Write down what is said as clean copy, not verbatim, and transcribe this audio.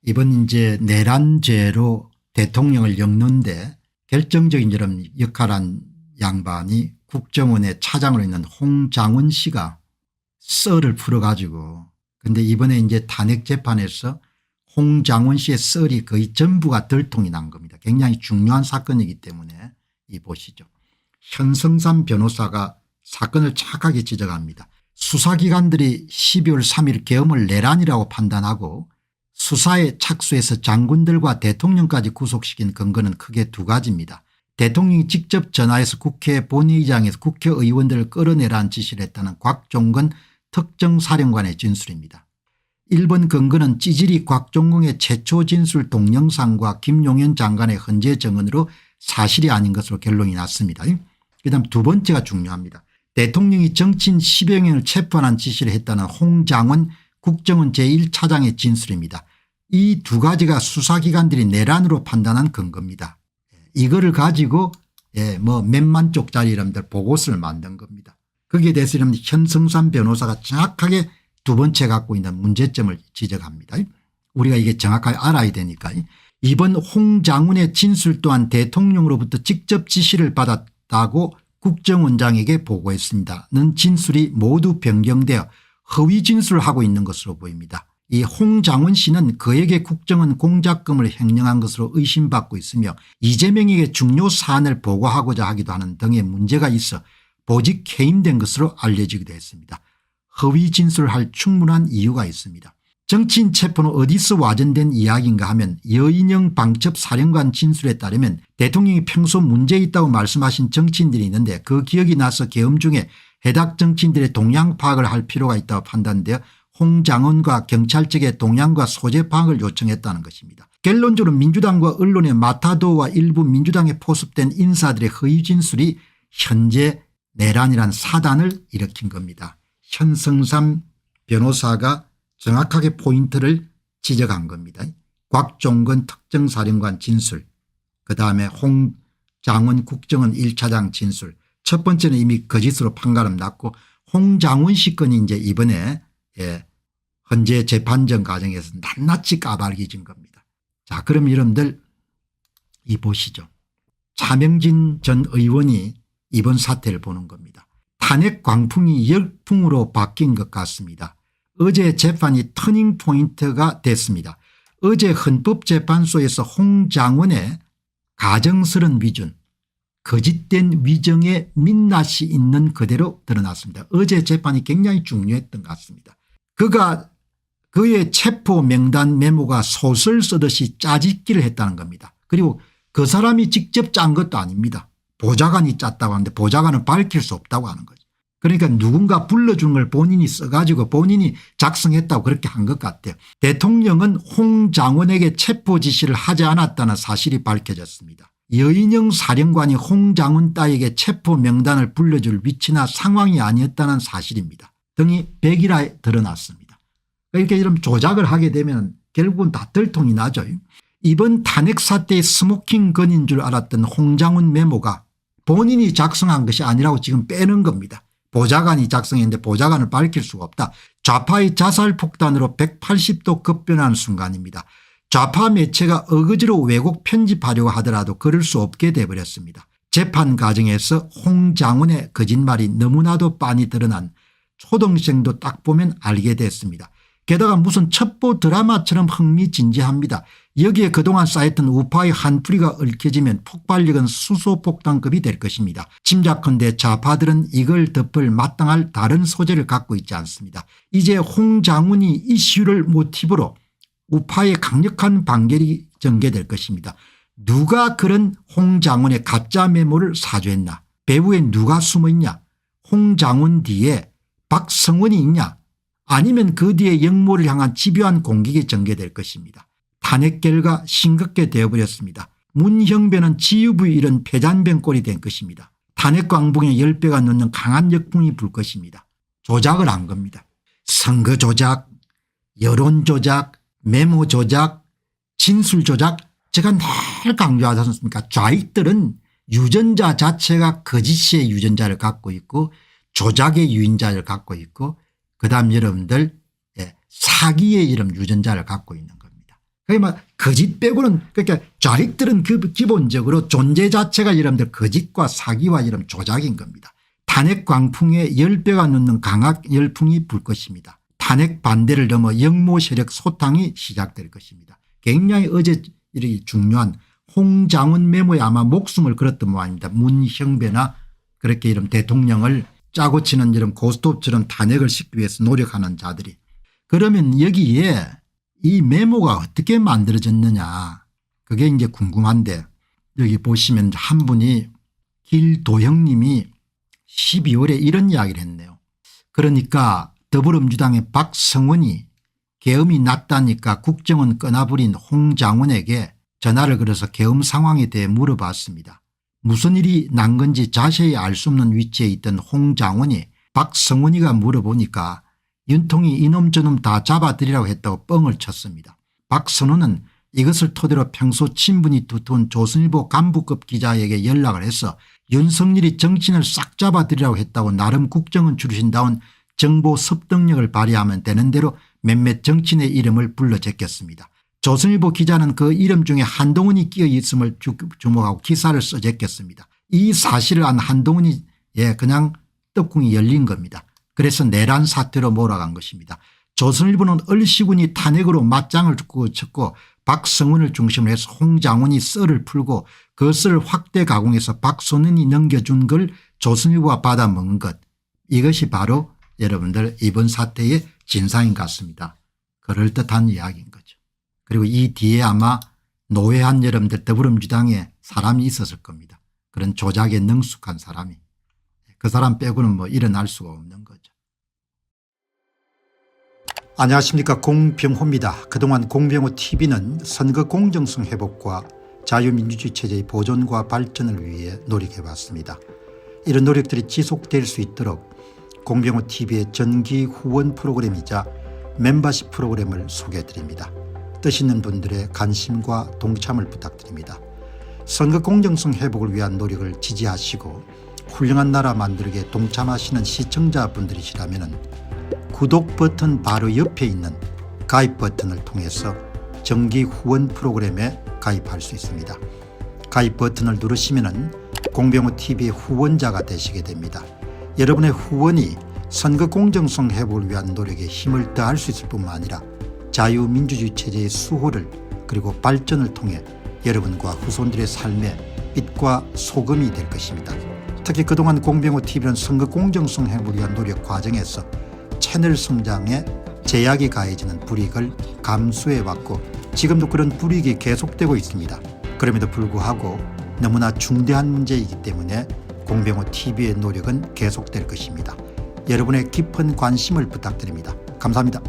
이번 이제 내란죄로 대통령을 엮는데 결정적인 이런 역할한 양반이 국정원의 차장으로 있는 홍장원 씨가 썰을 풀어가지고, 근데 이번에 이제 탄핵 재판에서 홍장원 씨의 썰이 거의 전부가 들통이 난 겁니다. 굉장히 중요한 사건이기 때문에 이 보시죠. 현성삼 변호사가 사건을 정확하게 지적합니다. 수사기관들이 12월 3일 계엄을 내란이라고 판단하고 수사에 착수해서 장군들과 대통령까지 구속시킨 근거는 크게 두 가지입니다. 대통령이 직접 전화해서 국회 본회의장에서 국회의원들을 끌어내라는 지시를 했다는 곽종건 특정사령관의 진술입니다. 1번 근거는 찌질이 곽종건의 최초 진술 동영상과 김용현 장관의 헌재 증언으로 사실이 아닌 것으로 결론이 났습니다. 그다음 두 번째가 중요합니다. 대통령이 정치인 10여 명을 체포하는 지시를 했다는 홍장원 국정원 제1차장의 진술입니다. 이 두 가지가 수사기관들이 내란으로 판단한 근거입니다. 이거를 가지고 뭐 몇만 쪽짜리 이름들 보고서를 만든 겁니다. 거기에 대해서 이런 현성삼 변호사가 정확하게 두 번째 갖고 있는 문제점을 지적합니다. 우리가 이게 정확하게 알아야 되니까. 이번 홍장훈의 진술 또한 대통령으로부터 직접 지시를 받았다고 국정원장에게 보고했습니다는 진술이 모두 변경되어 허위 진술을 하고 있는 것으로 보입니다. 이 홍장원 씨는 그에게 국정원 공작금을 횡령한 것으로 의심받고 있으며 이재명에게 중요 사안을 보고하고자 하기도 하는 등의 문제가 있어 보직 해임된 것으로 알려지기도 했습니다. 허위 진술할 충분한 이유가 있습니다. 정치인 체포는 어디서 와전된 이야기인가 하면 여인영 방첩사령관 진술에 따르면 대통령이 평소 문제 있다고 말씀하신 정치인들이 있는데 그 기억이 나서 계엄 중에 해당 정치인들의 동향 파악을 할 필요가 있다고 판단되어 홍장원과 경찰 측에 동향과 소재 파악을 요청했다는 것입니다. 결론적으로 민주당과 언론의 마타도와 일부 민주당에 포섭된 인사들의 허위 진술이 현재 내란이란 사단을 일으킨 겁니다. 현성삼 변호사가 정확하게 포인트를 지적한 겁니다. 곽종건 특정사령관 진술, 그다음에 홍장원 국정원 1차장 진술. 첫 번째는 이미 거짓으로 판가름 났고 홍장원 씨 건이 이제 이번에 헌재 재판정 과정에서 낱낱이 까발려진 겁니다. 자, 그럼 여러분들 이 보시죠. 차명진 전 의원이 이번 사태를 보는 겁니다. 탄핵 광풍이 열풍으로 바뀐 것 같습니다. 어제 재판이 터닝포인트가 됐습니다. 어제 헌법재판소에서 홍장원의 가정스런 위준, 거짓된 위정의 민낯이 있는 그대로 드러났습니다. 어제 재판이 굉장히 중요했던 것 같습니다. 그의 체포 명단 메모가 소설 쓰듯이 짜집기를 했다는 겁니다. 그리고 그 사람이 직접 짠 것도 아닙니다. 보좌관이 짰다고 하는데 보좌관은 밝힐 수 없다고 하는 거죠. 그러니까 누군가 불러준 걸 본인이 써가지고 본인이 작성했다고 그렇게 한 것 같아요. 대통령은 홍장원에게 체포 지시를 하지 않았다는 사실이 밝혀졌습니다. 여인영 사령관이 홍장원 따에게 체포 명단을 불러줄 위치나 상황이 아니었다는 사실입니다. 등이 백일화에 드러났습니다. 이렇게 이런 조작을 하게 되면 결국은 다 들통이 나죠. 이번 탄핵 사태의 스모킹 건인 줄 알았던 홍장원 메모가 본인이 작성한 것이 아니라고 지금 빼는 겁니다. 보좌관이 작성했는데 보좌관을 밝힐 수가 없다. 좌파의 자살폭탄으로 180도 급변하는 순간입니다. 좌파 매체가 어거지로 왜곡 편집하려고 하더라도 그럴 수 없게 돼버렸습니다. 재판 과정에서 홍장원의 거짓말이 너무나도 빤히 드러난 초등생도 딱 보면 알게 됐습니다. 게다가 무슨 첩보 드라마처럼 흥미진진합니다. 여기에 그동안 쌓였던 우파의 한풀이가 얽혀지면 폭발력은 수소폭탄급이 될 것입니다. 짐작컨대 좌파들은 이걸 덮을 마땅할 다른 소재를 갖고 있지 않습니다. 이제 홍장훈이 이슈를 모티브로 우파의 강력한 반결이 전개될 것입니다. 누가 그런 홍장훈의 가짜 메모를 사주했나, 배후에 누가 숨어있냐, 홍장훈 뒤에 박성원이 있냐, 아니면 그 뒤에 영모를 향한 집요한 공격이 전개될 것입니다. 탄핵 결과 싱겁게 되어버렸습니다. 문형배는 지휘부의 이런 패잔병 꼴이 된 것입니다. 탄핵 광풍에 10배가 넘는 강한 역풍이 불 것입니다. 조작을 한 겁니다. 선거 조작, 여론 조작, 메모 조작, 진술 조작. 제가 늘 강조하지 않습니까? 좌익들은 유전자 자체가 거짓의 유전자를 갖고 있고 조작의 유전자를 갖고 있고 그다음 여러분들 사기의 이런 유전자를 갖고 있는 겁니다. 그러니까 거짓 빼고는 그러니까 좌익들은 기본적으로 존재 자체가 여러분들 거짓과 사기와 이런 조작인 겁니다. 탄핵 광풍에 10배가 넘는 강학 열풍이 불 것입니다. 탄핵 반대를 넘어 영모 세력 소탕이 시작될 것입니다. 굉장히 어제 이렇게 중요한 홍장훈 메모에 아마 목숨을 걸었던 모양입니다. 문형배나 그렇게 이런 대통령을 짜고 치는 이런 고스톱처럼 탄핵을 시키기 위해서 노력하는 자들이. 그러면 여기에 이 메모가 어떻게 만들어졌느냐 그게 이제 궁금한데 여기 보시면 한 분이 길도형님이 12월에 이런 이야기를 했네요. 그러니까 더불어민주당의 박성원이 계엄이 났다니까 국정원 꺼나버린 홍장훈에게 전화를 걸어서 계엄 상황에 대해 물어봤습니다. 무슨 일이 난 건지 자세히 알 수 없는 위치에 있던 홍장훈이 박성원이가 물어보니까 윤통이 이놈 저놈 다 잡아들이라고 했다고 뻥을 쳤습니다. 박선호는 이것을 토대로 평소 친분이 두터운 조선일보 간부급 기자에게 연락을 해서 윤석열이 정신을 싹 잡아들이라고 했다고 나름 국정원 출신다운 정보 습득력을 발휘하면 되는 대로 몇몇 정치인의 이름을 불러 제꼈습니다. 조선일보 기자는 그 이름 중에 한동훈이 끼어 있음을 주목하고 기사를 써 제꼈습니다. 이 사실을 안 한동훈이 그냥 떡궁이 열린 겁니다. 그래서 내란 사태로 몰아간 것입니다. 조선일보는 얼씨군이 탄핵으로 맞짱을 쳤고 박성훈을 중심으로 해서 홍장훈이 썰을 풀고 그 썰을 확대 가공해서 박선원이 넘겨준 걸 조선일보가 받아먹은 것, 이것이 바로 여러분들 이번 사태의 진상인 것 같습니다. 그럴듯한 이야기인 거죠. 그리고 이 뒤에 아마 노회한 여러분들 더불어민주당에 사람이 있었을 겁니다. 그런 조작에 능숙한 사람이. 그 사람 빼고는 뭐 일어날 수가 없는 거죠. 안녕하십니까, 공병호입니다. 그동안 공병호 TV는 선거 공정성 회복과 자유민주주의 체제의 보존과 발전을 위해 노력해왔습니다. 이런 노력들이 지속될 수 있도록 공병호 TV의 정기 후원 프로그램이자 멤버십 프로그램을 소개해드립니다. 뜻 있는 분들의 관심과 동참을 부탁드립니다. 선거 공정성 회복을 위한 노력을 지지하시고 훌륭한 나라 만들기에 동참하시는 시청자분들이시라면 구독 버튼 바로 옆에 있는 가입 버튼을 통해서 정기 후원 프로그램에 가입할 수 있습니다. 가입 버튼을 누르시면 공병호 TV의 후원자가 되시게 됩니다. 여러분의 후원이 선거 공정성 회복을 위한 노력에 힘을 더할 수 있을 뿐만 아니라 자유민주주의 체제의 수호를 그리고 발전을 통해 여러분과 후손들의 삶에 빛과 소금이 될 것입니다. 특히 그동안 공병호 TV는 선거 공정성 회복을 위한 노력 과정에서 채널 성장에 제약이 가해지는 불이익을 감수해왔고 지금도 그런 불이익이 계속되고 있습니다. 그럼에도 불구하고 너무나 중대한 문제이기 때문에 공병호 TV의 노력은 계속될 것입니다. 여러분의 깊은 관심을 부탁드립니다. 감사합니다.